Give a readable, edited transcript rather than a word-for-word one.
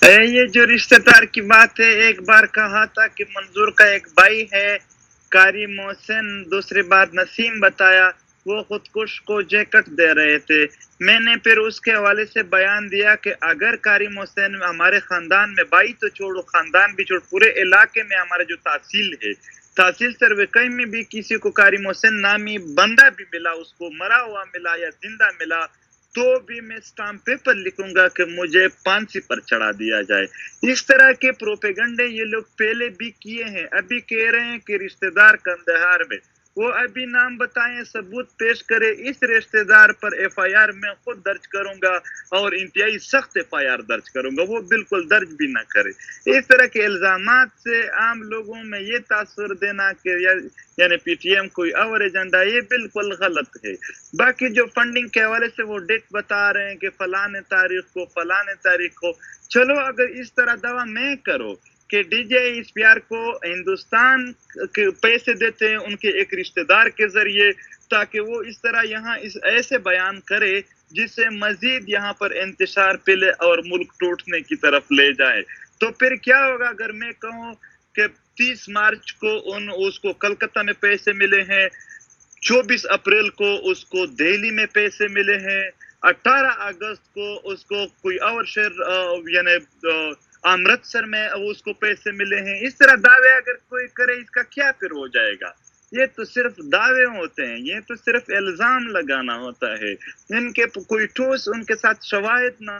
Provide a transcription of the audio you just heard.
ये जो रिश्तेदार की बात है, एक बार कहा था कि मंजूर का एक भाई है, कारी मोहसिन, दूसरी बार नसीम बताया, वो खुदकुश को जैकेट दे रहे थे। मैंने फिर उसके हवाले से बयान दिया कि अगर कारी मोहसिन हमारे खानदान में, भाई तो छोड़ो, खानदान भी छोड़ो, पूरे इलाके में हमारा जो तहसील है, तहसील सर्वे कहीं में भी किसी को कारी मोहसिन नामी बंदा भी मिला, उसको मरा हुआ मिला या जिंदा मिला, तो भी मैं स्टाम्प पेपर लिखूंगा कि मुझे फांसी पर चढ़ा दिया जाए। इस तरह के प्रोपेगंडे ये लोग पहले भी किए हैं। अभी कह रहे हैं कि रिश्तेदार कंदहार में, वो अभी नाम बताएं, सबूत पेश करे, इस रिश्तेदार पर एफआईआर मैं खुद दर्ज करूंगा और इंतहाई सख्त एफआईआर दर्ज करूंगा, वो बिल्कुल दर्ज भी ना करे। इस तरह के इल्जामात से आम लोगों में ये तासुर देना कि यानी पीटीएम कोई और एजेंडा, ये बिल्कुल गलत है। बाकी जो फंडिंग के हवाले से वो डेट बता रहे हैं कि फलाने तारीख को, चलो अगर इस तरह दावा मैं करो कि डीजे इस्पियार को हिंदुस्तान के पैसे देते हैं उनके एक रिश्तेदार के जरिए, ताकि वो इस तरह यहाँ इस ऐसे बयान करे जिससे मजीद यहाँ पर इंतशार फैले और मुल्क टूटने की तरफ ले जाए। तो फिर क्या होगा अगर मैं कहूँ कि 30 मार्च को उसको कलकत्ता में पैसे मिले हैं, 24 अप्रैल को उसको दिल्ली में पैसे मिले हैं, 18 अगस्त को उसको कोई और शहर यानी अमृतसर में उसको पैसे मिले हैं। इस तरह दावे अगर कोई करे, इसका क्या फिर हो जाएगा? ये तो सिर्फ दावे होते हैं, ये तो सिर्फ इल्जाम लगाना होता है। इनके कोई ठोस उनके साथ शवाहिद ना